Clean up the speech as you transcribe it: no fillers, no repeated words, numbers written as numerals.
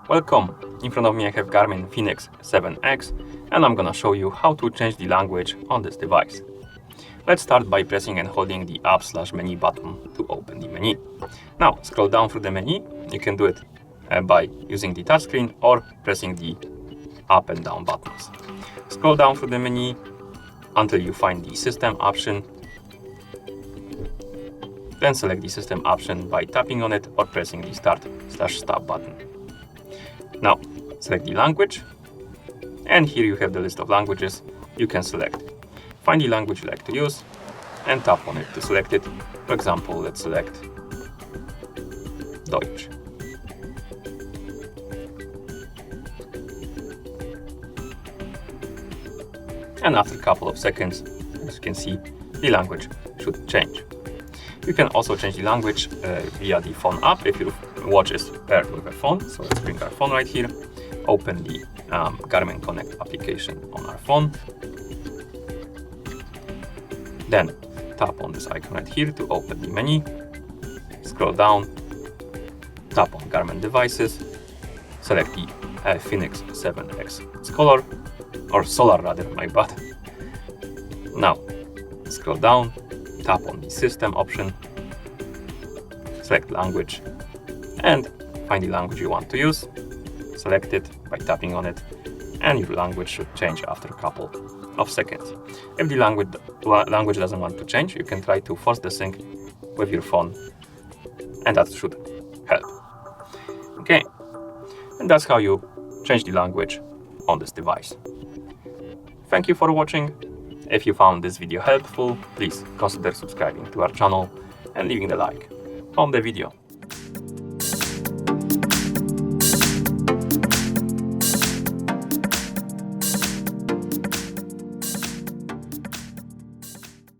Welcome! In front of me I have GARMIN Fenix 7X and I'm gonna show you how to change the language on this device. Let's start by pressing and holding the Up/Menu button to open the menu. Now scroll down through the menu. You can do it by using the touchscreen or pressing the up and down buttons. Scroll down through the menu until you find the System option. Then select the System option by tapping on it or pressing the Start/Stop button. Now select the language, and here you have the list of languages you can select. Find the language you like to use and tap on it to select it. For example, let's select Deutsch. And after a couple of seconds, as you can see, the language should change. You can also change the language via the phone app if your watch is paired with a phone. So let's bring our phone right here, open the Garmin Connect application on our phone. Then tap on this icon right here to open the menu. Scroll down, tap on Garmin devices, select the Fenix 7X Solar rather, my bad. Now scroll down, tap on the System option, select language, and find the language you want to use. Select it by tapping on it, and your language should change after a couple of seconds. If the language doesn't want to change, you can try to force the sync with your phone, and that should help. Okay, and that's how you change the language on this device. Thank you for watching. If you found this video helpful, please consider subscribing to our channel and leaving a like on the video.